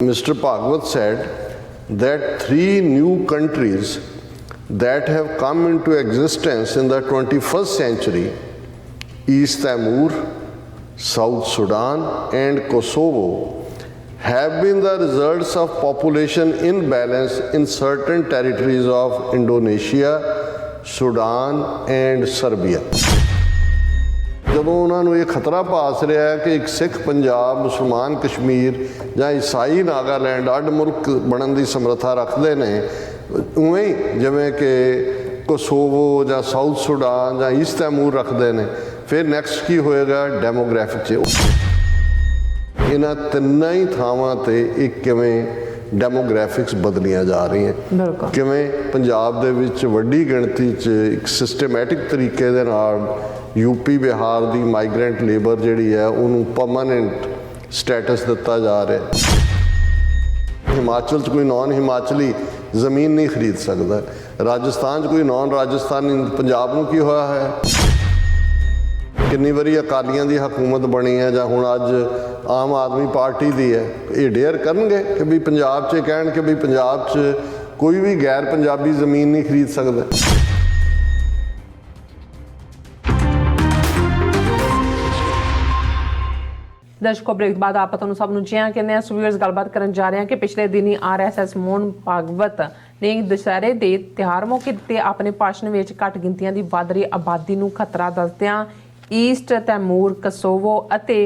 Mr. Bhagwat said that 3 new countries that have come into existence in the 21st century, East Timor, South Sudan and Kosovo, have been the results of population imbalance in certain territories of Indonesia, Sudan and Serbia. ਜਦੋਂ ਉਹਨਾਂ ਨੂੰ ਇਹ ਖਤਰਾ ਭਾਸ ਰਿਹਾ ਹੈ ਕਿ ਇੱਕ ਸਿੱਖ ਪੰਜਾਬ, ਮੁਸਲਮਾਨ ਕਸ਼ਮੀਰ ਜਾਂ ਈਸਾਈ ਨਾਗਾਲੈਂਡ ਅੱਡ ਮੁਲਕ ਬਣਨ ਦੀ ਸਮਰੱਥਾ ਰੱਖਦੇ ਨੇ, ਉਵੇਂ ਹੀ ਜਿਵੇਂ ਕਿ ਕੋਸੋਵੋ ਜਾਂ ਸਾਊਥ ਸੁਡਾਨ ਜਾਂ ਈਸਟ ਤੈਮੂਰ ਰੱਖਦੇ ਨੇ, ਫਿਰ ਨੈਕਸਟ ਕੀ ਹੋਏਗਾ ਡੈਮੋਗ੍ਰਾਫਿਕ 'ਚ। ਇਹਨਾਂ ਤਿੰਨਾਂ ਹੀ ਥਾਵਾਂ 'ਤੇ ਇੱਕ ਕਿਵੇਂ ਡੈਮੋਗ੍ਰਾਫਿਕਸ ਬਦਲੀਆਂ ਜਾ ਰਹੀਆਂ, ਕਿਵੇਂ ਪੰਜਾਬ ਦੇ ਵਿੱਚ ਵੱਡੀ ਗਿਣਤੀ 'ਚ ਇੱਕ ਸਿਸਟਮੈਟਿਕ ਤਰੀਕੇ ਦੇ ਨਾਲ यूपी बिहार की माइग्रेंट लेबर जिहड़ी है उन्होंने परमानेंट स्टेटस दिता जा रहा। हिमाचल च कोई नॉन हिमाचली जमीन नहीं खरीद सकता, राजस्थान च कोई नॉन राजस्थानी, पंजाब नूं की होया है, कितनी बारी अकालियां दी हुकूमत बनी है जां हुण अज आम आदमी पार्टी दी है। ये डेयर करनगे कि भी पंजाब च कहण कि भी पंजाब च कोई भी गैर पंजाबी जमीन नहीं खरीद सकता। दर्शकों, ब्रेक बाद आप सब जी हाँ कहने सो व्यूअर्स गलबात करन जा रहे हैं कि पिछले दिन RSS मोहन भागवत ने दशहरे के त्यौहार मौके ते अपने भाषण में घट गिनतियां की वध रही आबादी नूं खतरा दसदियां ईस्ट तैमूर, कोसोवो अते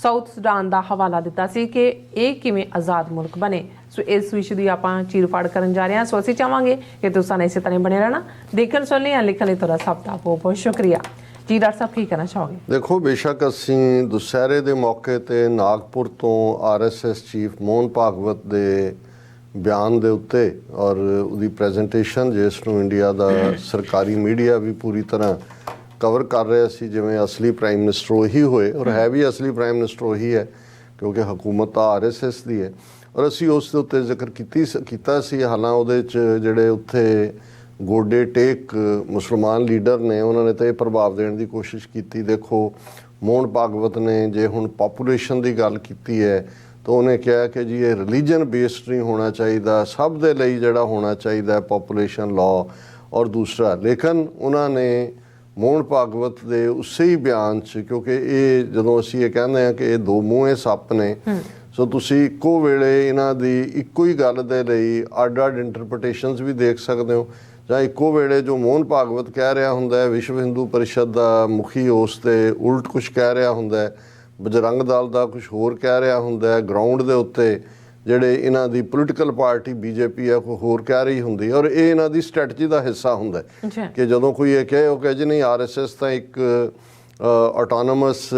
साउथ सुडान का हवाला दिता सी कि ये किवें आज़ाद मुल्क बने। सो इस विषय की आप चीरफाड़ करन जा रहे हैं। सो असीं चाहांगे कि तुसां ने इसे तरह बने रहना। देखण सुनने लिखण लई तुहाडा सब दा बहुत बहुत शुक्रिया जी। डॉक्टर साहब की कहना चाहोगे? देखो, बेशक असी दुसहरे के मौके ते नागपुर तो RSS चीफ मोहन भागवत के बयान के उत्ते और उसकी प्रैजेंटेशन जिसनों इंडिया का सरकारी मीडिया भी पूरी तरह कवर कर रहा सी, जिवें असली प्राइम मिनिस्टर वही होए, और है भी असली प्राइम मिनिस्टर वही है क्योंकि हुकूमत तो RSS की है। और असी उस दे उत्ते जिक्र कीता सी, हालां उहदे च जिहड़े उत्थे गोडे टेक मुसलमान लीडर ने उन्होंने तो यह प्रभाव देने की कोशिश की। देखो, मोहन भागवत ने जे हुण पॉपूलेशन की गल की है तो उन्हें कहा कि जी ये रिलीजन बेस्ड नहीं होना चाहिए, सब दे लई जिहड़ा होना चाहिए पॉपूलेशन लॉ। और दूसरा, लेकिन उन्होंने मोहन भागवत के उस ही बयान च, क्योंकि ये जदों असीं ये कहते हैं कि ये दो मूँहे सप ने, सो तुसीं इक्को वेले इन्हां दी इक्को ही गल दे लई अड्ड अड्ड इंटरप्रटेशनस भी देख सकते हो, ਜਾਂ ਇੱਕੋ ਵੇਲੇ ਜੋ ਮੋਹਨ ਭਾਗਵਤ ਕਹਿ ਰਿਹਾ ਹੁੰਦਾ ਹੈ, ਵਿਸ਼ਵ ਹਿੰਦੂ ਪਰਿਸ਼ਦ ਦਾ ਮੁਖੀ ਉਸ 'ਤੇ ਉਲਟ ਕੁਛ ਕਹਿ ਰਿਹਾ ਹੁੰਦਾ ਹੈ, ਬਜਰੰਗ ਦਲ ਦਾ ਕੁਛ ਹੋਰ ਕਹਿ ਰਿਹਾ ਹੁੰਦਾ ਹੈ, ਗਰਾਊਂਡ ਦੇ ਉੱਤੇ ਜਿਹੜੇ ਇਹਨਾਂ ਦੀ ਪੋਲੀਟੀਕਲ ਪਾਰਟੀ BJP ਹੈ ਕੋਈ ਹੋਰ ਕਹਿ ਰਹੀ ਹੁੰਦੀ। ਔਰ ਇਹ ਇਹਨਾਂ ਦੀ ਸਟ੍ਰੈਟਜੀ ਦਾ ਹਿੱਸਾ ਹੁੰਦਾ ਕਿ ਜਦੋਂ ਕੋਈ ਇਹ ਕਹੇ ਉਹ ਕਹੇ ਜੀ ਨਹੀਂ RSS ਤਾਂ ਇੱਕ ਆਟੋਨੋਮਸ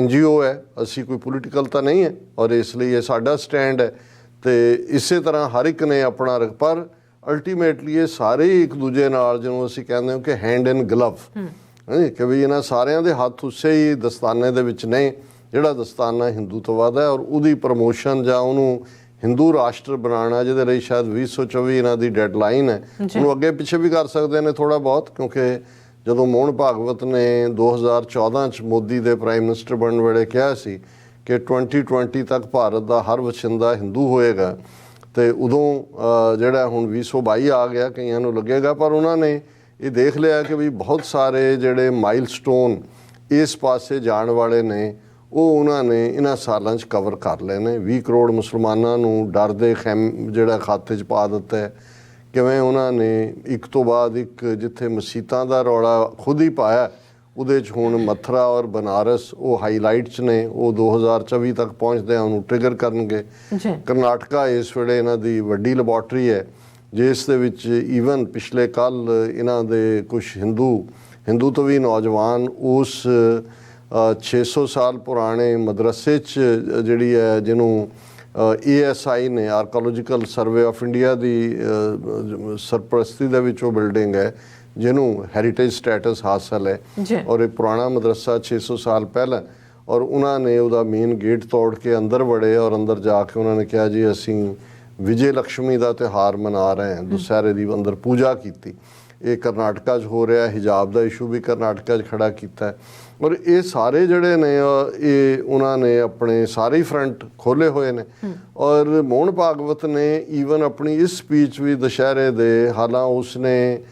NGO ਹੈ, ਅਸੀਂ ਕੋਈ ਪੋਲੀਟੀਕਲ ਤਾਂ ਨਹੀਂ ਹੈ ਔਰ ਇਸ ਲਈ ਇਹ ਸਾਡਾ ਸਟੈਂਡ ਹੈ। ਅਤੇ ਇਸੇ ਤਰ੍ਹਾਂ ਹਰ ਇੱਕ ਨੇ ਆਪਣਾ ਪਰ ਅਲਟੀਮੇਟਲੀ ਇਹ ਸਾਰੇ ਹੀ ਇੱਕ ਦੂਜੇ ਨਾਲ ਜਿਹਨੂੰ ਅਸੀਂ ਕਹਿੰਦੇ ਹਾਂ ਕਿ ਹੈਂਡ ਇਨ ਗਲਵ, ਕਿ ਵੀ ਇਹਨਾਂ ਸਾਰਿਆਂ ਦੇ ਹੱਥ ਉਸੇ ਹੀ ਦਸਤਾਨੇ ਦੇ ਵਿੱਚ ਨੇ ਜਿਹੜਾ ਦਸਤਾਨਾ ਹਿੰਦੂਤਵਾਦ ਹੈ, ਔਰ ਉਹਦੀ ਪ੍ਰਮੋਸ਼ਨ ਜਾਂ ਉਹਨੂੰ ਹਿੰਦੂ ਰਾਸ਼ਟਰ ਬਣਾਉਣਾ, ਜਿਹਦੇ ਲਈ ਸ਼ਾਇਦ 2024 ਇਹਨਾਂ ਦੀ ਡੈਡਲਾਈਨ ਹੈ। ਉਹਨੂੰ ਅੱਗੇ ਪਿੱਛੇ ਵੀ ਕਰ ਸਕਦੇ ਨੇ ਥੋੜ੍ਹਾ ਬਹੁਤ, ਕਿਉਂਕਿ ਜਦੋਂ ਮੋਹਨ ਭਾਗਵਤ ਨੇ 2014 'ਚ ਮੋਦੀ ਦੇ ਪ੍ਰਾਈਮ ਮਿਨਿਸਟਰ ਬਣਨ ਵੇਲੇ ਕਿਹਾ ਸੀ ਕਿ 2020 ਤੱਕ ਭਾਰਤ ਦਾ ਹਰ ਵਸਿੰਦਾ ਹਿੰਦੂ ਹੋਏਗਾ, ਤੇ ਉਦੋਂ ਜਿਹੜਾ ਹੁਣ 2022 ਆ ਗਿਆ, ਕਈਆਂ ਨੂੰ ਲੱਗੇਗਾ, ਪਰ ਉਹਨਾਂ ਨੇ ਇਹ ਦੇਖ ਲਿਆ ਕਿ ਵੀ ਬਹੁਤ ਸਾਰੇ ਜਿਹੜੇ ਮਾਈਲਸਟੋਨ ਇਸ ਪਾਸੇ ਜਾਣ ਵਾਲੇ ਨੇ ਉਹ ਉਹਨਾਂ ਨੇ ਇਹਨਾਂ ਸਾਲਾਂ 'ਚ ਕਵਰ ਕਰ ਲਏ ਨੇ। 20 ਕਰੋੜ ਮੁਸਲਮਾਨਾਂ ਨੂੰ ਡਰ ਦੇ ਜਿਹੜਾ ਖਾਤੇ 'ਚ ਪਾ ਦਿੱਤਾ ਹੈ, ਕਿਵੇਂ ਉਹਨਾਂ ਨੇ ਇੱਕ ਤੋਂ ਬਾਅਦ ਇੱਕ ਜਿੱਥੇ ਮਸੀਤਾਂ ਦਾ ਰੌਲਾ ਖੁਦ ਹੀ ਪਾਇਆ, ਉਹਦੇ 'ਚ ਹੁਣ ਮਥੁਰਾ ਔਰ ਬਨਾਰਸ ਉਹ ਹਾਈਲਾਈਟ 'ਚ ਨੇ, ਉਹ 2024 ਤੱਕ ਪਹੁੰਚਦੇ ਆ ਉਹਨੂੰ ਟ੍ਰਿਗਰ ਕਰਨਗੇ। ਕਰਨਾਟਕਾ ਇਸ ਵੇਲੇ ਇਹਨਾਂ ਦੀ ਵੱਡੀ ਲੈਬੋਰਟਰੀ ਹੈ ਜਿਸ ਦੇ ਵਿੱਚ ਈਵਨ ਪਿਛਲੇ ਕੱਲ੍ਹ ਇਹਨਾਂ ਦੇ ਕੁਛ ਹਿੰਦੂ ਤੋਂ ਵੀ ਨੌਜਵਾਨ ਉਸ 600 ਸਾਲ ਪੁਰਾਣੇ ਮਦਰਸੇ 'ਚ ਜਿਹੜੀ ਹੈ ਜਿਹਨੂੰ ASI ਨੇ ਆਰਕੋਲੋਜੀਕਲ ਸਰਵੇ ਆਫ ਇੰਡੀਆ ਦੀ ਸਰਪ੍ਰਸਤੀ ਦੇ ਵਿੱਚ ਉਹ ਬਿਲਡਿੰਗ ਹੈ ਜਿਹਨੂੰ ਹੈਰੀਟੇਜ ਸਟੇਟਸ ਹਾਸਲ ਹੈ, ਔਰ ਇਹ ਪੁਰਾਣਾ ਮਦਰਸਾ 600 ਸਾਲ ਪਹਿਲਾਂ। ਔਰ ਉਹਨਾਂ ਨੇ ਉਹਦਾ ਮੇਨ ਗੇਟ ਤੋੜ ਕੇ ਅੰਦਰ ਵੜੇ ਔਰ ਅੰਦਰ ਜਾ ਕੇ ਉਹਨਾਂ ਨੇ ਕਿਹਾ ਜੀ ਅਸੀਂ ਵਿਜੇ ਲక్ష్ਮੀ ਦਾ ਤਿਉਹਾਰ ਮਨਾ ਰਹੇ ਹਾਂ, ਦੁਸਹਿਰੇ ਦੀ ਅੰਦਰ ਪੂਜਾ ਕੀਤੀ। ਇਹ ਕਰਨਾਟਕਾ 'ਚ ਹੋ ਰਿਹਾ, ਹਿਜਾਬ ਦਾ ਇਸ਼ੂ ਵੀ ਕਰਨਾਟਕਾ 'ਚ ਖੜਾ ਕੀਤਾ ਹੈ। ਔਰ ਇਹ ਸਾਰੇ ਜਿਹੜੇ ਨੇ ਇਹ ਉਹਨਾਂ ਨੇ ਆਪਣੇ ਸਾਰੇ ਹੀ ਫਰੰਟ ਖੋਲ੍ਹੇ ਹੋਏ ਨੇ। ਔਰ ਮੋਹਨ ਭਾਗਵਤ ਨੇ ਈਵਨ ਆਪਣੀ ਇਸ ਸਪੀਚ ਵੀ ਦੁਸ਼ਹਿਰੇ ਦੇ, ਹਾਲਾਂ ਉਸਨੇ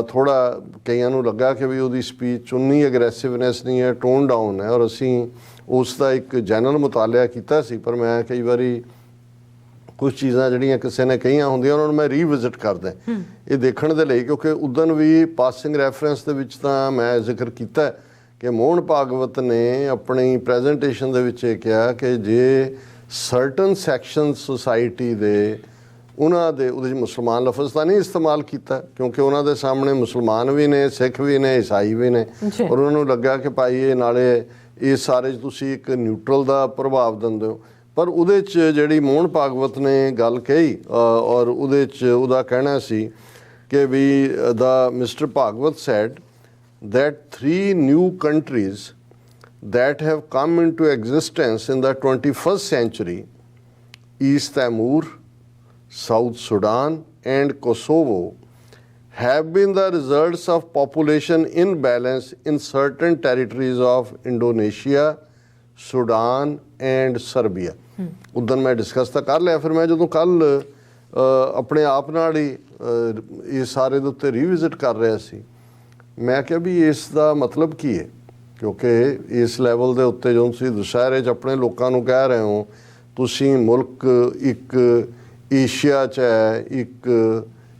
ਥੋੜ੍ਹਾ ਕਈਆਂ ਨੂੰ ਲੱਗਾ ਕਿ ਵੀ ਉਹਦੀ ਸਪੀਚ ਉਨੀ ਅਗਰੈਸਿਵਨੈਸ ਨਹੀਂ ਹੈ, ਟੋਨ ਡਾਊਨ ਹੈ। ਔਰ ਅਸੀਂ ਉਸ ਦਾ ਇੱਕ ਜਨਰਲ ਮੁਤਾਲਿਆ ਕੀਤਾ ਸੀ, ਪਰ ਮੈਂ ਕਈ ਵਾਰੀ ਕੁਝ ਚੀਜ਼ਾਂ ਜਿਹੜੀਆਂ ਕਿਸੇ ਨੇ ਕਹੀਆਂ ਹੁੰਦੀਆਂ ਉਹਨਾਂ ਨੂੰ ਮੈਂ ਰੀਵਿਜ਼ਿਟ ਕਰਦਾ ਇਹ ਦੇਖਣ ਦੇ ਲਈ, ਕਿਉਂਕਿ ਉਦਣ ਵੀ ਪਾਸਿੰਗ ਰੈਫਰੈਂਸ ਦੇ ਵਿੱਚ ਤਾਂ ਮੈਂ ਜ਼ਿਕਰ ਕੀਤਾ ਕਿ ਮੋਹਨ ਭਾਗਵਤ ਨੇ ਆਪਣੀ ਪ੍ਰੈਜੈਂਟੇਸ਼ਨ ਦੇ ਵਿੱਚ ਇਹ ਕਿਹਾ ਕਿ ਜੇ ਸਰਟਨ ਸੈਕਸ਼ਨ ਸੁਸਾਇਟੀ ਦੇ ਉਹਨਾਂ ਦੇ ਉਹਦੇ 'ਚ ਮੁਸਲਮਾਨ ਲਫ਼ਜ਼ ਤਾਂ ਨਹੀਂ ਇਸਤੇਮਾਲ ਕੀਤਾ, ਕਿਉਂਕਿ ਉਹਨਾਂ ਦੇ ਸਾਹਮਣੇ ਮੁਸਲਮਾਨ ਵੀ ਨੇ, ਸਿੱਖ ਵੀ ਨੇ, ਈਸਾਈ ਵੀ ਨੇ। ਔਰ ਉਹਨਾਂ ਨੂੰ ਲੱਗਾ ਕਿ ਭਾਈ ਇਹ ਨਾਲੇ ਇਸ ਸਾਰੇ 'ਚ ਤੁਸੀਂ ਇੱਕ ਨਿਊਟਰਲ ਦਾ ਪ੍ਰਭਾਵ ਦਿੰਦੇ ਹੋ। ਪਰ ਉਹਦੇ 'ਚ ਜਿਹੜੀ ਮੋਹਨ ਭਾਗਵਤ ਨੇ ਗੱਲ ਕਹੀ ਔਰ ਉਹਦੇ 'ਚ ਉਹਦਾ ਕਹਿਣਾ ਸੀ ਕਿ ਵੀ ਦਾ Mr Bhagwat said that 3 new countries that have come into existence in the 21st century, East Timor, South Sudan and Kosovo, have been the results of population imbalance in certain territories of Indonesia, Sudan and Serbia. ਉਦੋਂ ਮੈਂ discuss ਤਾਂ ਕਰ ਲਿਆ, ਫਿਰ ਮੈਂ ਜਦੋਂ ਕੱਲ ਆਪਣੇ ਆਪ ਨਾਲ ਹੀ ਇਹ ਸਾਰੇ ਦੇ ਉੱਤੇ ਰੀਵਿਜ਼ਿਟ ਕਰ ਰਿਹਾ ਸੀ, ਮੈਂ ਕਿਹਾ ਵੀ ਇਸ ਦਾ ਮਤਲਬ ਕੀ ਹੈ। ਕਿਉਂਕਿ ਇਸ ਲੈਵਲ ਦੇ ਉੱਤੇ ਜਦੋਂ ਤੁਸੀਂ ਦੁਸ਼ਹਿਰੇ 'ਚ ਆਪਣੇ ਲੋਕਾਂ ਨੂੰ ਕਹਿ ਰਹੇ ਹੋ ਤੁਸੀਂ ਮੁਲਕ ਇੱਕ ਏਸ਼ੀਆ 'ਚ ਹੈ, ਇੱਕ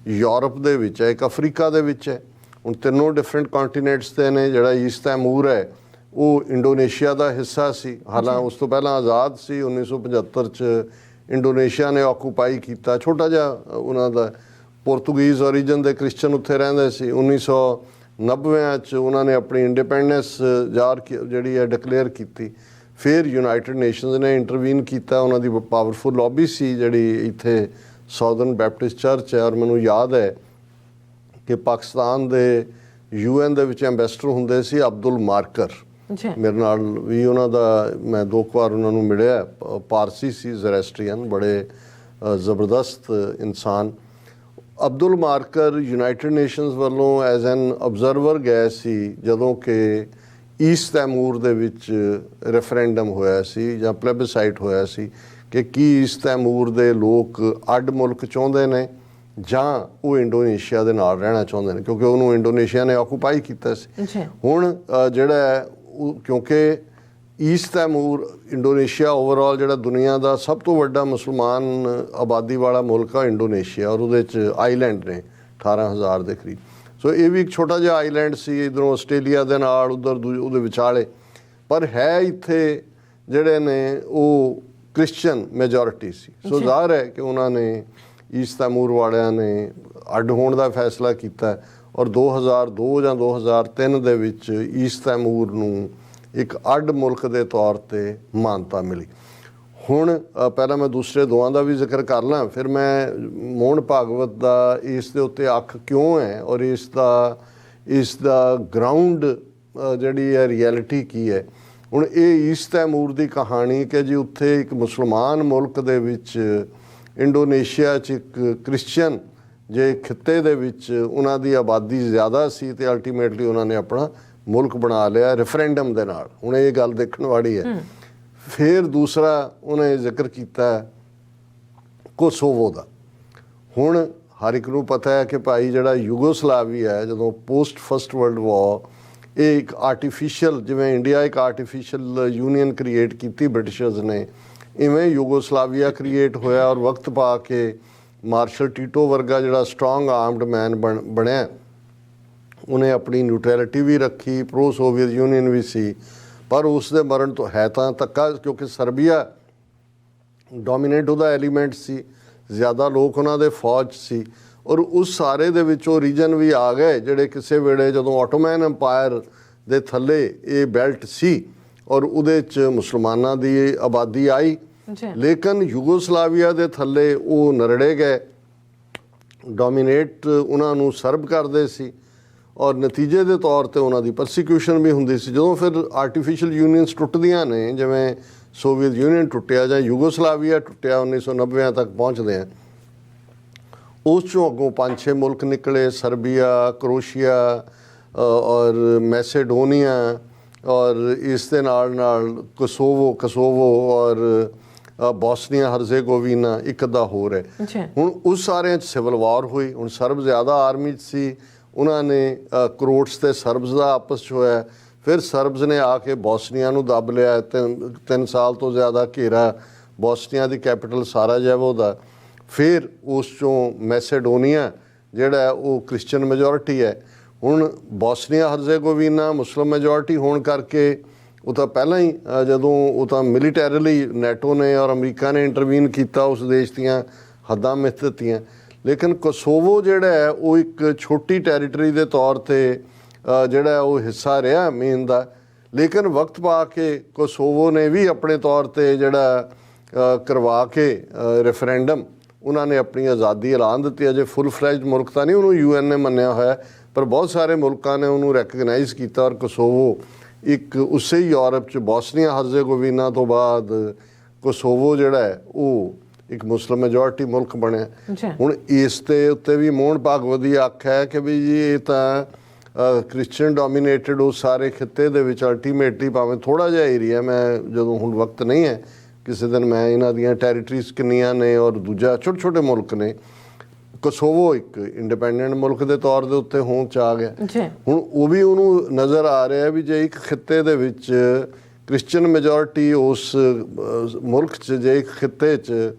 ਯੂਰਪ ਦੇ ਵਿੱਚ ਹੈ, ਇੱਕ ਅਫਰੀਕਾ ਦੇ ਵਿੱਚ ਹੈ। ਹੁਣ ਤਿੰਨੋਂ ਡਿਫਰੈਂਟ ਕੰਟੀਨੈਂਟਸ 'ਤੇ ਨੇ। ਜਿਹੜਾ ਈਸਟ ਤੈਮੂਰ ਹੈ ਉਹ ਇੰਡੋਨੇਸ਼ੀਆ ਦਾ ਹਿੱਸਾ ਸੀ, ਹਾਲਾਂ ਉਸ ਤੋਂ ਪਹਿਲਾਂ ਆਜ਼ਾਦ ਸੀ। 1975 'ਚ ਇੰਡੋਨੇਸ਼ੀਆ ਨੇ ਆਕੂਪਾਈ ਕੀਤਾ। ਛੋਟਾ ਜਿਹਾ ਉਹਨਾਂ ਦਾ ਪੁਰਤਗੀਜ਼ ਓਰੀਜਨ ਦੇ ਕ੍ਰਿਸਚਨ ਉੱਥੇ ਰਹਿੰਦੇ ਸੀ। 1990 'ਚ ਉਹਨਾਂ ਨੇ ਆਪਣੀ ਇੰਡੀਪੈਂਡੈਂਸ ਜਿਹੜੀ ਹੈ ਡਿਕਲੇਅਰ ਕੀਤੀ। ਫਿਰ ਯੂਨਾਈਟਿਡ ਨੇਸ਼ਨਸ ਨੇ ਇੰਟਰਵੀਨ ਕੀਤਾ। ਉਹਨਾਂ ਦੀ ਪਾਵਰਫੁਲ ਲੌਬੀ ਸੀ ਜਿਹੜੀ ਇੱਥੇ ਸਾਊਦਰਨ ਬੈਪਟਿਸਟ ਚਰਚ ਹੈ। ਔਰ ਮੈਨੂੰ ਯਾਦ ਹੈ ਕਿ ਪਾਕਿਸਤਾਨ ਦੇ UN ਦੇ ਵਿੱਚ ਐਂਬੈਸਡਰ ਹੁੰਦੇ ਸੀ ਅਬਦੁਲ ਮਾਰਕਰ, ਮੇਰੇ ਨਾਲ ਵੀ ਉਹਨਾਂ ਦਾ ਮੈਂ 2 ਵਾਰ ਉਹਨਾਂ ਨੂੰ ਮਿਲਿਆ। ਪਾਰਸੀ ਸੀ, ਜ਼ਰੈਸਟਰੀਅਨ, ਬੜੇ ਜ਼ਬਰਦਸਤ ਇਨਸਾਨ। ਅਬਦੁਲ ਮਾਰਕਰ ਯੂਨਾਈਟਿਡ ਨੇਸ਼ਨਸ ਵੱਲੋਂ ਐਜ਼ ਐਨ ਅਬਜ਼ਰਵਰ ਗਏ ਸੀ ਜਦੋਂ ਕਿ ਈਸਟ ਤੈਮੂਰ ਦੇ ਵਿੱਚ ਰੈਫਰੈਂਡਮ ਹੋਇਆ ਸੀ ਜਾਂ ਪਲੈਬਿਸਾਈਟ ਹੋਇਆ ਸੀ ਕਿ ਕੀ ਈਸਟ ਤੈਮੂਰ ਦੇ ਲੋਕ ਅੱਡ ਮੁਲਕ ਚਾਹੁੰਦੇ ਨੇ ਜਾਂ ਉਹ ਇੰਡੋਨੇਸ਼ੀਆ ਦੇ ਨਾਲ ਰਹਿਣਾ ਚਾਹੁੰਦੇ ਨੇ, ਕਿਉਂਕਿ ਉਹਨੂੰ ਇੰਡੋਨੇਸ਼ੀਆ ਨੇ ਆਕੂਪਾਈ ਕੀਤਾ ਸੀ। ਹੁਣ ਜਿਹੜਾ ਕਿਉਂਕਿ ਈਸਟ ਤੈਮੂਰ ਇੰਡੋਨੇਸ਼ੀਆ ਓਵਰਆਲ ਜਿਹੜਾ ਦੁਨੀਆ ਦਾ ਸਭ ਤੋਂ ਵੱਡਾ ਮੁਸਲਮਾਨ ਆਬਾਦੀ ਵਾਲਾ ਮੁਲਕ ਆ ਇੰਡੋਨੇਸ਼ੀਆ, ਔਰ ਉਹਦੇ 'ਚ ਆਈਲੈਂਡ ਨੇ 18,000 ਦੇ ਕਰੀਬ। ਸੋ ਇਹ ਵੀ ਇੱਕ ਛੋਟਾ ਜਿਹਾ ਆਈਲੈਂਡ ਸੀ, ਇੱਧਰੋਂ ਆਸਟ੍ਰੇਲੀਆ ਦੇ ਨਾਲ, ਉੱਧਰ ਉਹਦੇ ਵਿਚਾਲੇ। ਪਰ ਹੈ ਇੱਥੇ ਜਿਹੜੇ ਨੇ ਉਹ ਕ੍ਰਿਸਚਨ ਮੈਜੋਰਿਟੀ ਸੀ। ਸੋ ਜ਼ਾਹਰ ਹੈ ਕਿ ਉਹਨਾਂ ਨੇ ਈਸਟ ਤੈਮੂਰ ਵਾਲਿਆਂ ਨੇ ਅੱਡ ਹੋਣ ਦਾ ਫੈਸਲਾ ਕੀਤਾ। ਔਰ 2002 ਜਾਂ 2003 ਦੇ ਵਿੱਚ ਈਸਟ ਤੈਮੂਰ ਨੂੰ ਇੱਕ ਅੱਡ ਮੁਲਕ ਦੇ ਤੌਰ ਤੇ ਮਾਨਤਾ ਮਿਲੀ। ਹੁਣ ਪਹਿਲਾਂ ਮੈਂ ਦੂਸਰੇ ਦੋਆਂ ਦਾ ਵੀ ਜ਼ਿਕਰ ਕਰ ਲਾਂ, ਫਿਰ ਮੈਂ ਮੋਹਨ ਭਾਗਵਤ ਦਾ ਇਸ ਦੇ ਉੱਤੇ ਅੱਖ ਕਿਉਂ ਹੈ ਔਰ ਇਸ ਦਾ ਗਰਾਊਂਡ ਜਿਹੜੀ ਹੈ ਰਿਐਲਿਟੀ ਕੀ ਹੈ। ਹੁਣ ਇਹ ਈਸਟ ਤੈਮੂਰ ਦੀ ਕਹਾਣੀ ਕਿ ਜੀ ਉੱਥੇ ਇੱਕ ਮੁਸਲਮਾਨ ਮੁਲਕ ਦੇ ਵਿੱਚ ਇੰਡੋਨੇਸ਼ੀਆ 'ਚ ਇੱਕ ਕ੍ਰਿਸਚਨ ਜੇ ਖਿੱਤੇ ਦੇ ਵਿੱਚ ਉਹਨਾਂ ਦੀ ਆਬਾਦੀ ਜ਼ਿਆਦਾ ਸੀ ਤੇ ਅਲਟੀਮੇਟਲੀ ਉਹਨਾਂ ਨੇ ਆਪਣਾ ਮੁਲਕ ਬਣਾ ਲਿਆ ਰੈਫਰੈਂਡਮ ਦੇ ਨਾਲ। ਹੁਣ ਇਹ ਗੱਲ ਦੇਖਣ ਵਾਲੀ ਹੈ। ਫਿਰ ਦੂਸਰਾ ਉਹਨੇ ਜ਼ਿਕਰ ਕੀਤਾ ਕੋਸੋਵੋ ਦਾ। ਹੁਣ ਹਰ ਇੱਕ ਨੂੰ ਪਤਾ ਹੈ ਕਿ ਭਾਈ ਜਿਹੜਾ ਯੂਗੋਸਲਾਵੀਆ ਹੈ, ਜਦੋਂ ਪੋਸਟ ਫਸਟ ਵਰਲਡ ਵਾਰ, ਇਹ ਇੱਕ ਆਰਟੀਫਿਸ਼ੀਅਲ, ਜਿਵੇਂ ਇੰਡੀਆ ਇੱਕ ਆਰਟੀਫਿਸ਼ੀਅਲ ਯੂਨੀਅਨ ਕ੍ਰੀਏਟ ਕੀਤੀ ਬ੍ਰਿਟਿਸ਼ਰਸ ਨੇ, ਇਵੇਂ ਯੂਗੋਸਲਾਵੀਆ ਕ੍ਰੀਏਟ ਹੋਇਆ। ਔਰ ਵਕਤ ਪਾ ਕੇ ਮਾਰਸ਼ਲ ਟੀਟੋ ਵਰਗਾ ਜਿਹੜਾ ਸਟਰੋਂਗ ਆਰਮਡ ਮੈਨ ਬਣਿਆ, ਉਹਨੇ ਆਪਣੀ ਨਿਊਟਰੈਲਿਟੀ ਵੀ ਰੱਖੀ, ਪ੍ਰੋ ਸੋਵੀਅਤ ਯੂਨੀਅਨ ਵੀ ਸੀ। ਪਰ ਉਸ ਦੇ ਮਰਨ ਤੋਂ ਹੈ ਤਾਂ ਧੱਕਾ, ਕਿਉਂਕਿ ਸਰਬੀਆ ਡੋਮੀਨੇਟ ਉਹਦਾ ਐਲੀਮੈਂਟ ਸੀ, ਜ਼ਿਆਦਾ ਲੋਕ ਉਹਨਾਂ ਦੇ ਫੌਜ ਸੀ। ਔਰ ਉਸ ਸਾਰੇ ਦੇ ਵਿੱਚ ਉਹ ਰੀਜਨ ਵੀ ਆ ਗਏ ਜਿਹੜੇ ਕਿਸੇ ਵੇਲੇ ਜਦੋਂ ਆਟੋਮੈਨ ਅੰਪਾਇਰ ਦੇ ਥੱਲੇ ਇਹ ਬੈਲਟ ਸੀ ਔਰ ਉਹਦੇ 'ਚ ਮੁਸਲਮਾਨਾਂ ਦੀ ਆਬਾਦੀ ਆਈ, ਲੇਕਿਨ ਯੂਗੋਸਲਾਵੀਆ ਦੇ ਥੱਲੇ ਉਹ ਨਰੜੇ ਗਏ, ਡੋਮੀਨੇਟ ਉਹਨਾਂ ਨੂੰ ਸਰਬ ਕਰਦੇ ਸੀ। ਔਰ ਨਤੀਜੇ ਦੇ ਤੌਰ 'ਤੇ ਉਹਨਾਂ ਦੀ ਪਰਸੀਕਿਊਸ਼ਨ ਵੀ ਹੁੰਦੀ ਸੀ। ਜਦੋਂ ਫਿਰ ਆਰਟੀਫਿਸ਼ੀਅਲ ਯੂਨੀਅਨਸ ਟੁੱਟਦੀਆਂ ਨੇ, ਜਿਵੇਂ ਸੋਵੀਅਤ ਯੂਨੀਅਨ ਟੁੱਟਿਆ ਜਾਂ ਯੂਗੋਸਲਾਵੀਆ ਟੁੱਟਿਆ 1990 ਤੱਕ ਪਹੁੰਚਦੇ ਆ, ਉਸ ਚੋਂ ਅੱਗੋਂ 5-6 ਮੁਲਕ ਨਿਕਲੇ, ਸਰਬੀਆ, ਕਰੋਸ਼ੀਆ ਔਰ ਮੈਸੇਡੋਨੀਆ ਔਰ ਇਸ ਦੇ ਨਾਲ ਕੋਸੋਵੋ ਔਰ ਬੋਸਨੀਆ ਹਰਜ਼ੇਗੋਵੀਨਾ, ਇੱਕ ਅੱਧਾ ਹੋਰ ਹੈ। ਹੁਣ ਉਸ ਸਾਰਿਆਂ 'ਚ ਸਿਵਲ ਵਾਰ ਹੋਈ। ਹੁਣ ਸਰਬ ਜ਼ਿਆਦਾ ਆਰਮੀ 'ਚ ਸੀ, ਉਹਨਾਂ ਨੇ ਕਰੋਟਸ ਤੇ ਸਰਬਸ ਦਾ ਆਪਸ 'ਚ ਹੋਇਆ। ਫਿਰ ਸਰਬਸ ਨੇ ਆ ਕੇ ਬੋਸਨੀਆ ਨੂੰ ਦੱਬ ਲਿਆ। 3 ਸਾਲ ਤੋਂ ਜ਼ਿਆਦਾ ਘੇਰਾ ਬੋਸਨੀਆ ਦੀ ਕੈਪੀਟਲ ਸਾਰਾਜੇਵੋ ਦਾ। ਫਿਰ ਉਸ ਚੋਂ ਮੈਸੇਡੋਨੀਆ ਜਿਹੜਾ ਹੈ ਉਹ ਕ੍ਰਿਸਚਨ ਮੈਜੋਰਿਟੀ ਹੈ। ਹੁਣ ਬੋਸਨੀਆ ਹਰਜ਼ੇਗੋਵੀਨਾ ਮੁਸਲਿਮ ਮੈਜੋਰਿਟੀ ਹੋਣ ਕਰਕੇ ਉਹ ਤਾਂ ਪਹਿਲਾਂ ਹੀ ਜਦੋਂ ਉਹ ਤਾਂ ਮਿਲੀਟੈਰਲੀ ਨੈਟੋ ਨੇ ਔਰ ਅਮਰੀਕਾ ਨੇ ਇੰਟਰਵੀਨ ਕੀਤਾ, ਉਸ ਦੇਸ਼ ਦੀਆਂ ਹੱਦਾਂ ਮਿਥ ਦਿੱਤੀਆਂ। ਲੇਕਿਨ ਕੋਸੋਵੋ ਜਿਹੜਾ ਹੈ ਉਹ ਇੱਕ ਛੋਟੀ ਟੈਰੀਟਰੀ ਦੇ ਤੌਰ 'ਤੇ ਜਿਹੜਾ ਉਹ ਹਿੱਸਾ ਰਿਹਾ ਮੇਨ ਦਾ। ਲੇਕਿਨ ਵਕਤ ਪਾ ਕੇ ਕੋਸੋਵੋ ਨੇ ਵੀ ਆਪਣੇ ਤੌਰ 'ਤੇ ਜਿਹੜਾ ਕਰਵਾ ਕੇ ਰੈਫਰੈਂਡਮ ਉਹਨਾਂ ਨੇ ਆਪਣੀ ਆਜ਼ਾਦੀ ਐਲਾਨ ਦਿੱਤੀ। ਅਜੇ ਫੁੱਲ ਫਲੈਜਡ ਮੁਲਕ ਤਾਂ ਨਹੀਂ ਉਹਨੂੰ UN ਨੇ ਮੰਨਿਆ ਹੋਇਆ, ਪਰ ਬਹੁਤ ਸਾਰੇ ਮੁਲਕਾਂ ਨੇ ਉਹਨੂੰ ਰੈਕਗਨਾਈਜ਼ ਕੀਤਾ। ਔਰ ਕੋਸੋਵੋ ਇੱਕ ਉਸੇ ਯੂਰਪ 'ਚ ਬੋਸਨੀਆ ਹਰਜ਼ੇਗੋਵੀਨਾ ਤੋਂ ਬਾਅਦ ਕੋਸੋਵੋ ਜਿਹੜਾ ਹੈ ਉਹ ਇੱਕ ਮੁਸਲਿਮ ਮੈਜੋਰਿਟੀ ਮੁਲਕ ਬਣਿਆ। ਹੁਣ ਇਸ ਦੇ ਉੱਤੇ ਵੀ ਮੋਹਨ ਭਾਗਵਤ ਦੀ ਅੱਖ ਹੈ ਕਿ ਵੀ ਜੀ ਇਹ ਤਾਂ ਕ੍ਰਿਸਚਨ ਡੋਮੀਨੇਟਡ ਉਸ ਸਾਰੇ ਖਿੱਤੇ ਦੇ ਵਿੱਚ ਅਲਟੀਮੇਟਲੀ, ਭਾਵੇਂ ਥੋੜ੍ਹਾ ਜਿਹਾ ਏਰੀਆ, ਮੈਂ ਜਦੋਂ ਹੁਣ ਵਕਤ ਨਹੀਂ ਹੈ ਕਿਸੇ ਦਿਨ ਮੈਂ ਇਹਨਾਂ ਦੀਆਂ ਟੈਰੀਟਰੀਜ਼ ਕਿੰਨੀਆਂ ਨੇ ਔਰ ਦੂਜਾ ਛੋਟੇ ਮੁਲਕ ਨੇ। ਕੋਸੋਵੋ ਇੱਕ ਇੰਡੀਪੈਂਡੈਂਟ ਮੁਲਕ ਦੇ ਤੌਰ ਦੇ ਉੱਤੇ ਹੋਂਦ 'ਚ ਆ ਗਿਆ। ਹੁਣ ਉਹ ਵੀ ਉਹਨੂੰ ਨਜ਼ਰ ਆ ਰਿਹਾ ਵੀ ਜੇ ਇੱਕ ਖਿੱਤੇ ਦੇ ਵਿੱਚ ਕ੍ਰਿਸਚਨ ਮੈਜੋਰਿਟੀ ਉਸ ਮੁਲਕ 'ਚ, ਜੇ ਇੱਕ ਖਿੱਤੇ 'ਚ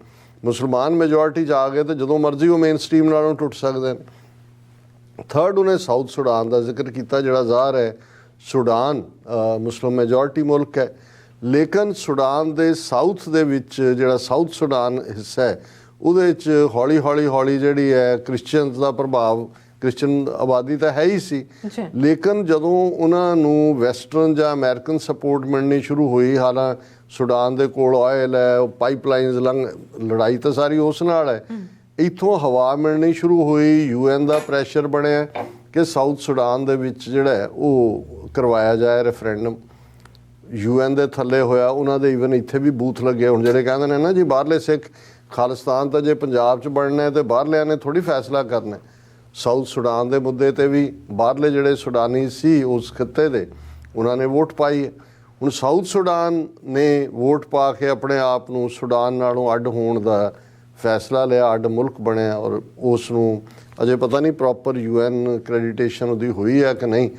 ਮੁਸਲਮਾਨ ਮੈਜੋਰਿਟੀ 'ਚ ਆ ਗਏ ਤਾਂ ਜਦੋਂ ਮਰਜ਼ੀ ਉਹ ਮੇਨ ਸਟਰੀਮ ਨਾਲੋਂ ਟੁੱਟ ਸਕਦੇ ਨੇ। ਥਰਡ ਉਹਨੇ ਸਾਊਥ ਸੁਡਾਨ ਦਾ ਜ਼ਿਕਰ ਕੀਤਾ, ਜਿਹੜਾ ਜ਼ਾਹਰ ਹੈ ਸੁਡਾਨ ਮੁਸਲਿਮ ਮੈਜੋਰਿਟੀ ਮੁਲਕ ਹੈ। ਲੇਕਿਨ ਸੁਡਾਨ ਦੇ ਸਾਊਥ ਦੇ ਵਿੱਚ ਜਿਹੜਾ ਸਾਊਥ ਸੁਡਾਨ ਹਿੱਸਾ ਹੈ ਉਹਦੇ ਵਿੱਚ ਹੌਲੀ ਜਿਹੜੀ ਹੈ ਕ੍ਰਿਸਚੀਅਨਸ ਦਾ ਪ੍ਰਭਾਵ, ਕ੍ਰਿਸਚਨ ਆਬਾਦੀ ਤਾਂ ਹੈ ਹੀ ਸੀ। ਲੇਕਿਨ ਜਦੋਂ ਉਹਨਾਂ ਨੂੰ ਵੈਸਟਰਨ ਜਾਂ ਅਮਰੀਕਨ ਸਪੋਰਟ ਮਿਲਣੀ ਸ਼ੁਰੂ ਹੋਈ, ਹਾਲਾਂ ਸੁਡਾਨ ਦੇ ਕੋਲ ਆਇਲ ਹੈ, ਪਾਈਪਲਾਈਨਸ ਲੜਾਈ ਤਾਂ ਸਾਰੀ ਉਸ ਨਾਲ ਹੈ, ਇੱਥੋਂ ਹਵਾ ਮਿਲਣੀ ਸ਼ੁਰੂ ਹੋਈ। UN ਦਾ ਪ੍ਰੈਸ਼ਰ ਬਣਿਆ ਕਿ ਸਾਊਥ ਸੁਡਾਨ ਦੇ ਵਿੱਚ ਜਿਹੜਾ ਹੈ ਉਹ ਕਰਵਾਇਆ ਜਾਏ ਰੈਫਰੈਂਡਮ। UN ਦੇ ਥੱਲੇ ਹੋਇਆ, ਉਹਨਾਂ ਦੇ ਈਵਨ ਇੱਥੇ ਵੀ ਬੂਥ ਲੱਗੇ। ਹੁਣ ਜਿਹੜੇ ਕਹਿੰਦੇ ਨੇ ਨਾ ਜੀ ਬਾਹਰਲੇ ਸਿੱਖ ਖਾਲਿਸਤਾਨ ਤਾਂ ਜੇ ਪੰਜਾਬ 'ਚ ਬਣਨਾ ਹੈ ਤੇ ਬਾਹਰਲਿਆਂ ਨੇ ਥੋੜ੍ਹੀ ਫੈਸਲਾ ਕਰਨਾ। ਸਾਊਥ ਸੁਡਾਨ ਦੇ ਮੁੱਦੇ 'ਤੇ ਵੀ ਬਾਹਰਲੇ ਜਿਹੜੇ ਸੁਡਾਨੀ ਸੀ ਉਸ ਖਿੱਤੇ ਦੇ, ਉਹਨਾਂ ਨੇ ਵੋਟ ਪਾਈ ਹੈ। ਹੁਣ ਸਾਊਥ ਸੁਡਾਨ ਨੇ ਵੋਟ ਪਾ ਕੇ ਆਪਣੇ ਆਪ ਨੂੰ ਸੁਡਾਨ ਨਾਲੋਂ ਅੱਡ ਹੋਣ ਦਾ ਫੈਸਲਾ ਲਿਆ, ਅੱਡ ਮੁਲਕ ਬਣਿਆ। ਔਰ ਉਸ ਨੂੰ ਅਜੇ ਪਤਾ ਨਹੀਂ ਪ੍ਰੋਪਰ UN ਕ੍ਰੈਡੀਟੇਸ਼ਨ ਉਹਦੀ ਹੋਈ ਹੈ ਕਿ ਨਹੀਂ,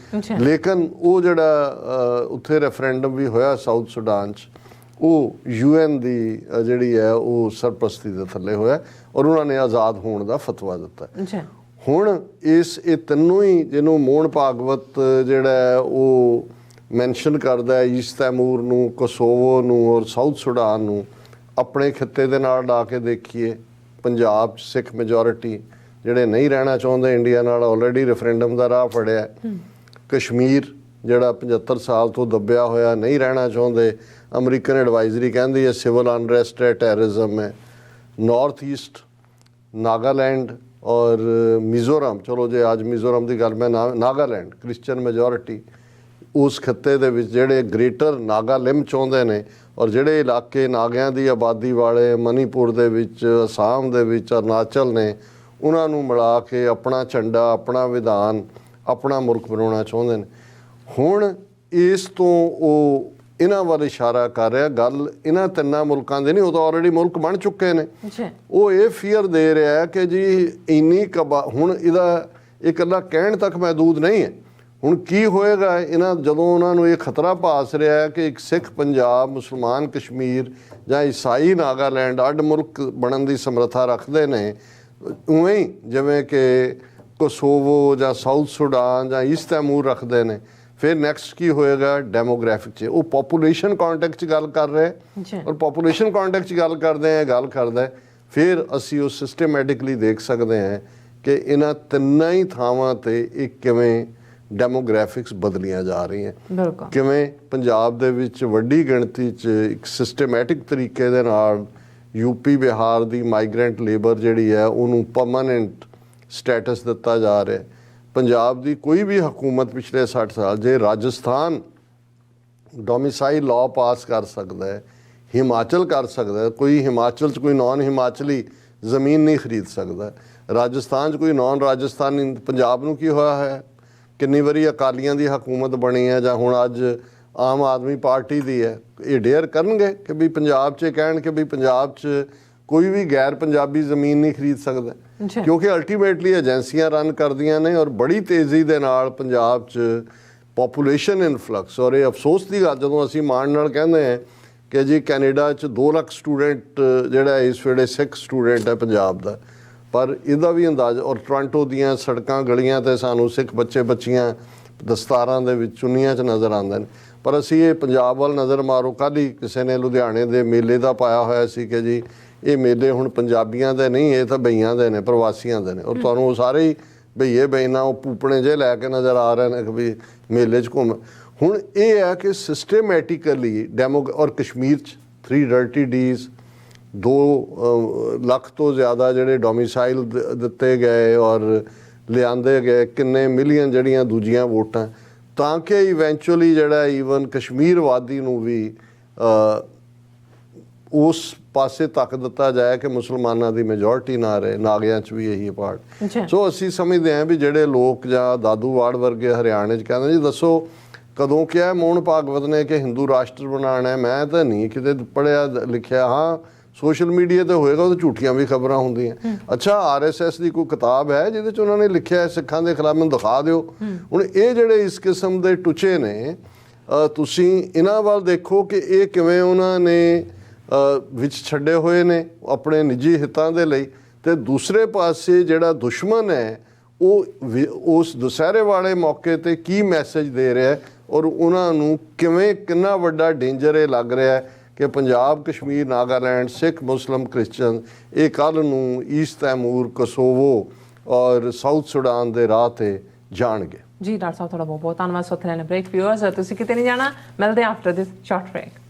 ਲੇਕਿਨ ਉਹ ਜਿਹੜਾ ਉੱਥੇ ਰੈਫਰੈਂਡਮ ਵੀ ਹੋਇਆ ਸਾਊਥ ਸੁਡਾਨ 'ਚ, ਉਹ UN ਦੀ ਜਿਹੜੀ ਹੈ ਉਹ ਸਰਪ੍ਰਸਤੀ ਦੇ ਥੱਲੇ ਹੋਇਆ ਔਰ ਉਹਨਾਂ ਨੇ ਆਜ਼ਾਦ ਹੋਣ ਦਾ ਫਤਵਾ ਦਿੱਤਾ। ਹੁਣ ਇਹ ਤਿੰਨੋਂ ਹੀ, ਜਿਹਨੂੰ ਮੋਹਨ ਭਾਗਵਤ ਜਿਹੜਾ ਉਹ ਮੈਂਸ਼ਨ ਕਰਦਾ ਹੈ, ਈਸਟ ਤੈਮੂਰ ਨੂੰ, ਕੋਸੋਵੋ ਨੂੰ ਔਰ ਸਾਊਥ ਸੁਡਾਨ ਨੂੰ ਆਪਣੇ ਖਿੱਤੇ ਦੇ ਨਾਲ ਲਾ ਕੇ ਦੇਖੀਏ। ਪੰਜਾਬ 'ਚ ਸਿੱਖ ਮੈਜੋਰਿਟੀ ਜਿਹੜੇ ਨਹੀਂ ਰਹਿਣਾ ਚਾਹੁੰਦੇ ਇੰਡੀਆ ਨਾਲ, ਆਲਰੇਡੀ ਰੈਫਰੈਂਡਮ ਦਾ ਰਾਹ ਫੜਿਆ। ਕਸ਼ਮੀਰ ਜਿਹੜਾ 75 ਸਾਲ ਤੋਂ ਦੱਬਿਆ ਹੋਇਆ, ਨਹੀਂ ਰਹਿਣਾ ਚਾਹੁੰਦੇ। ਅਮਰੀਕਨ ਐਡਵਾਈਜ਼ਰੀ ਕਹਿੰਦੀ ਹੈ ਸਿਵਲ ਅਨਰੈਸਟ ਹੈ, ਟੈਰਰਿਜ਼ਮ ਹੈ। ਨਾਰਥ ਈਸਟ ਨਾਗਾਲੈਂਡ ਔਰ ਮਿਜ਼ੋਰਮ, ਚਲੋ ਜੇ ਅੱਜ ਮਿਜ਼ੋਰਮ ਦੀ ਗੱਲ, ਮੈਂ ਨਾਗਾਲੈਂਡ ਕ੍ਰਿਸਚਨ ਮੈਜੋਰਿਟੀ ਉਸ ਖਿੱਤੇ ਦੇ ਵਿੱਚ ਜਿਹੜੇ ਗ੍ਰੇਟਰ ਨਾਗਾਲਿਮ ਚਾਹੁੰਦੇ ਨੇ ਔਰ ਜਿਹੜੇ ਇਲਾਕੇ ਨਾਗਿਆਂ ਦੀ ਆਬਾਦੀ ਵਾਲੇ ਮਨੀਪੁਰ ਦੇ ਵਿੱਚ, ਅਸਾਮ ਦੇ ਵਿੱਚ, ਅਰੁਣਾਚਲ ਨੇ, ਉਹਨਾਂ ਨੂੰ ਮਿਲਾ ਕੇ ਆਪਣਾ ਝੰਡਾ, ਆਪਣਾ ਵਿਧਾਨ, ਆਪਣਾ ਮੁਲਕ ਬਣਾਉਣਾ ਚਾਹੁੰਦੇ ਨੇ। ਹੁਣ ਇਸ ਤੋਂ ਉਹ ਇਹਨਾਂ ਵੱਲ ਇਸ਼ਾਰਾ ਕਰ ਰਿਹਾ। ਗੱਲ ਇਹਨਾਂ ਤਿੰਨਾਂ ਮੁਲਕਾਂ ਦੇ ਨਹੀਂ, ਉਹ ਤਾਂ ਆਲਰੇਡੀ ਮੁਲਕ ਬਣ ਚੁੱਕੇ ਨੇ। ਉਹ ਇਹ ਫੀਅਰ ਦੇ ਰਿਹਾ ਕਿ ਜੀ ਇੰਨੀ ਹੁਣ ਇਹਦਾ ਇਕੱਲਾ ਕਹਿਣ ਤੱਕ ਮਹਿਦੂਦ ਨਹੀਂ ਹੈ। ਹੁਣ ਕੀ ਹੋਏਗਾ ਇਹਨਾਂ, ਜਦੋਂ ਉਹਨਾਂ ਨੂੰ ਇਹ ਖਤਰਾ ਭਾਸ ਰਿਹਾ ਹੈ ਕਿ ਇੱਕ ਸਿੱਖ ਪੰਜਾਬ, ਮੁਸਲਮਾਨ ਕਸ਼ਮੀਰ ਜਾਂ ਈਸਾਈ ਨਾਗਾਲੈਂਡ ਅੱਡ ਮੁਲਕ ਬਣਨ ਦੀ ਸਮਰੱਥਾ ਰੱਖਦੇ ਨੇ, ਉਵੇਂ ਹੀ ਜਿਵੇਂ ਕਿ ਕੋਸੋਵੋ ਜਾਂ ਸਾਊਥ ਸੁਡਾਨ ਜਾਂ ਈਸਟ ਤੈਮੂਰ ਰੱਖਦੇ ਨੇ। ਫਿਰ ਨੈਕਸਟ ਕੀ ਹੋਏਗਾ ਡੈਮੋਗ੍ਰਾਫਿਕ 'ਚ, ਉਹ ਪੋਪੂਲੇਸ਼ਨ ਕਾਂਟੈਕਟ 'ਚ ਗੱਲ ਕਰ ਰਹੇ ਔਰ ਪੋਪੂਲੇਸ਼ਨ ਕਾਂਟੈਕਟ 'ਚ ਗੱਲ ਕਰਦਾ ਫਿਰ ਅਸੀਂ ਉਹ ਸਿਸਟਮੈਟਿਕਲੀ ਦੇਖ ਸਕਦੇ ਹਾਂ ਕਿ ਇਹਨਾਂ ਤਿੰਨਾਂ ਹੀ ਥਾਵਾਂ 'ਤੇ ਇਹ ਕਿਵੇਂ ਡੈਮੋਗ੍ਰਾਫਿਕਸ ਬਦਲੀਆਂ ਜਾ ਰਹੀਆਂ। ਕਿਵੇਂ ਪੰਜਾਬ ਦੇ ਵਿੱਚ ਵੱਡੀ ਗਿਣਤੀ 'ਚ ਇੱਕ ਸਿਸਟਮੈਟਿਕ ਤਰੀਕੇ ਦੇ ਨਾਲ UP ਬਿਹਾਰ ਦੀ ਮਾਈਗ੍ਰੈਂਟ ਲੇਬਰ ਜਿਹੜੀ ਹੈ ਉਹਨੂੰ ਪਰਮਾਨੈਂਟ ਸਟੇਟਸ ਦਿੱਤਾ ਜਾ ਰਿਹਾ। ਪੰਜਾਬ ਦੀ ਕੋਈ ਵੀ ਹਕੂਮਤ ਪਿਛਲੇ 60 ਸਾਲ, ਜੇ ਰਾਜਸਥਾਨ ਡੋਮਿਸਾਈਲ ਲਾਅ ਪਾਸ ਕਰ ਸਕਦਾ ਹੈ, ਹਿਮਾਚਲ ਕਰ ਸਕਦਾ ਹੈ, ਕੋਈ ਹਿਮਾਚਲ 'ਚ ਕੋਈ ਨਾਨ ਹਿਮਾਚਲੀ ਜ਼ਮੀਨ ਨਹੀਂ ਖਰੀਦ ਸਕਦਾ। ਰਾਜਸਥਾਨ 'ਚ ਕੋਈ ਨੌਨ ਰਾਜਸਥਾਨੀ, ਪੰਜਾਬ ਨੂੰ ਕੀ ਹੋਇਆ ਹੈ? ਕਿੰਨੀ ਵਾਰੀ ਅਕਾਲੀਆਂ ਦੀ ਹਕੂਮਤ ਬਣੀ ਹੈ ਜਾਂ ਹੁਣ ਅੱਜ ਆਮ ਆਦਮੀ ਪਾਰਟੀ ਦੀ ਹੈ। ਇਹ ਡੇਅਰ ਕਰਨਗੇ ਕਿ ਵੀ ਪੰਜਾਬ 'ਚ ਕਹਿਣ ਕਿ ਵੀ ਪੰਜਾਬ 'ਚ ਕੋਈ ਵੀ ਗੈਰ ਪੰਜਾਬੀ ਜ਼ਮੀਨ ਨਹੀਂ ਖਰੀਦ ਸਕਦਾ? ਕਿਉਂਕਿ ਅਲਟੀਮੇਟਲੀ ਏਜੰਸੀਆਂ ਰਨ ਕਰਦੀਆਂ ਨੇ ਔਰ ਬੜੀ ਤੇਜ਼ੀ ਦੇ ਨਾਲ ਪੰਜਾਬ 'ਚ ਪੋਪੂਲੇਸ਼ਨ ਇਨਫਲਕਸ। ਔਰ ਇਹ ਅਫਸੋਸ ਦੀ ਗੱਲ, ਜਦੋਂ ਅਸੀਂ ਮਾਣ ਨਾਲ ਕਹਿੰਦੇ ਹਾਂ ਕਿ ਜੀ ਕੈਨੇਡਾ 'ਚ 2 ਲੱਖ ਸਟੂਡੈਂਟ ਜਿਹੜਾ ਇਸ ਵੇਲੇ ਸਿੱਖ ਸਟੂਡੈਂਟ ਹੈ ਪੰਜਾਬ ਦਾ, ਪਰ ਇਹਦਾ ਵੀ ਅੰਦਾਜ਼ਾ, ਔਰ ਟੋਰਾਂਟੋ ਦੀਆਂ ਸੜਕਾਂ ਗਲੀਆਂ ਤੇ ਸਾਨੂੰ ਸਿੱਖ ਬੱਚੇ ਬੱਚੀਆਂ ਦਸਤਾਰਾਂ ਦੇ ਵਿੱਚ ਚੁੰਨੀਆਂ 'ਚ ਨਜ਼ਰ ਆਉਂਦੇ ਨੇ। ਪਰ ਅਸੀਂ ਇਹ ਪੰਜਾਬ ਵੱਲ ਨਜ਼ਰ ਮਾਰੋ, ਕੱਲ੍ਹ ਹੀ ਕਿਸੇ ਨੇ ਲੁਧਿਆਣੇ ਦੇ ਮੇਲੇ ਦਾ ਪਾਇਆ ਹੋਇਆ ਸੀ ਕਿ ਜੀ ਇਹ ਮੇਲੇ ਹੁਣ ਪੰਜਾਬੀਆਂ ਦੇ ਨਹੀਂ, ਇਹ ਤਾਂ ਬਈਆਂ ਦੇ ਨੇ, ਪ੍ਰਵਾਸੀਆਂ ਦੇ ਨੇ। ਔਰ ਤੁਹਾਨੂੰ ਉਹ ਸਾਰੇ ਹੀ ਬਈਏ ਬਈਨਾ ਉਹ ਪੂਪਣੇ ਜਿਹੇ ਲੈ ਕੇ ਨਜ਼ਰ ਆ ਰਹੇ ਨੇ ਕਿ ਵੀ ਮੇਲੇ 'ਚ ਘੁੰਮ। ਹੁਣ ਇਹ ਹੈ ਕਿ ਸਿਸਟੇਮੈਟਿਕਲੀ ਔਰ ਕਸ਼ਮੀਰ 'ਚ 3 ਡਰਟੀ ਡੀਜ਼, 2 ਲੱਖ ਤੋਂ ਜ਼ਿਆਦਾ ਜਿਹੜੇ ਡੋਮਿਸਾਈਲ ਦਿੱਤੇ ਗਏ ਔਰ ਲਿਆਂਦੇ ਗਏ, ਕਿੰਨੇ ਮਿਲੀਅਨ ਜਿਹੜੀਆਂ ਦੂਜੀਆਂ ਵੋਟਾਂ, ਤਾਂ ਕਿ ਇਵੈਂਚੁਅਲੀ ਜਿਹੜਾ ਈਵਨ ਕਸ਼ਮੀਰ ਵਾਦੀ ਨੂੰ ਵੀ ਉਸ ਪਾਸੇ ਤੱਕ ਦਿੱਤਾ ਜਾਏ ਕਿ ਮੁਸਲਮਾਨਾਂ ਦੀ ਮੈਜੋਰਟੀ ਨਾ ਰਹੇ। ਨਾਗਿਆਂ 'ਚ ਵੀ ਇਹੀ ਪਾਰਟ। ਸੋ ਅਸੀਂ ਸਮਝਦੇ ਹਾਂ ਵੀ ਜਿਹੜੇ ਲੋਕ ਜਾਂ ਦਾਦੂ ਵਾੜ ਵਰਗੇ ਹਰਿਆਣੇ 'ਚ ਕਹਿੰਦੇ ਜੀ ਦੱਸੋ ਕਦੋਂ ਕਿਹਾ ਮੋਹਨ ਭਾਗਵਤ ਨੇ ਕਿ ਹਿੰਦੂ ਰਾਸ਼ਟਰ ਬਣਾਉਣਾ? ਮੈਂ ਤਾਂ ਨਹੀਂ ਕਿਤੇ ਪੜ੍ਹਿਆ ਲਿਖਿਆ। ਹਾਂ, ਸੋਸ਼ਲ ਮੀਡੀਆ ਤੇ ਹੋਏਗਾ, ਉਹ ਝੂਠੀਆਂ ਵੀ ਖਬਰਾਂ ਹੁੰਦੀਆਂ। ਅੱਛਾ, RSS ਦੀ ਕੋਈ ਕਿਤਾਬ ਹੈ ਜਿਹਦੇ 'ਚ ਉਹਨਾਂ ਨੇ ਲਿਖਿਆ ਸਿੱਖਾਂ ਦੇ ਖਿਲਾਫ? ਮੈਨੂੰ ਦਿਖਾ ਦਿਓ। ਹੁਣ ਇਹ ਜਿਹੜੇ ਇਸ ਕਿਸਮ ਦੇ ਟੁਚੇ ਨੇ, ਤੁਸੀਂ ਇਹਨਾਂ ਵੱਲ ਦੇਖੋ ਕਿ ਇਹ ਕਿਵੇਂ ਉਹਨਾਂ ਨੇ ਵਿੱਚ ਛੱਡੇ ਹੋਏ ਨੇ ਆਪਣੇ ਨਿੱਜੀ ਹਿੱਤਾਂ ਦੇ ਲਈ। ਤੇ ਦੂਸਰੇ ਪਾਸੇ ਜਿਹੜਾ ਦੁਸ਼ਮਣ ਹੈ ਉਹ ਉਸ ਦੁਸਹਿਰੇ ਵਾਲੇ ਮੌਕੇ ਤੇ ਕੀ ਮੈਸੇਜ ਦੇ ਰਿਹਾ ਔਰ ਉਹਨਾਂ ਨੂੰ ਕਿਵੇਂ, ਕਿੰਨਾ ਵੱਡਾ ਡੇਂਜਰ ਇਹ ਲੱਗ ਰਿਹਾ ਹੈ ਕਿ ਪੰਜਾਬ, ਕਸ਼ਮੀਰ, ਨਾਗਾਲੈਂਡ, ਸਿੱਖ, ਮੁਸਲਿਮ, ਕ੍ਰਿਸਚਨ ਇਹ ਕੱਲ੍ਹ ਨੂੰ ਈਸਟ ਤੈਮੂਰ, ਕਸੋਵੋ ਔਰ ਸਾਊਥ ਸੁਡਾਨ ਦੇ ਰਾਹ ਤੇ ਜਾਣਗੇ। ਜੀ ਡਾਕਟਰ ਸਾਹਿਬ, ਤੁਹਾਡਾ ਬਹੁਤ ਬਹੁਤ ਧੰਨਵਾਦ। ਸੋ ਲੈਣਾ ਬ੍ਰੇਕ। ਵਿਊਅਰਸ, ਤੁਸੀਂ ਕਿਤੇ ਨਹੀਂ ਜਾਣਾ, ਮਿਲਦੇ ਆਫਟਰ ਦਿਸ ਸ਼ਾਰਟ ਬ੍ਰੇਕ।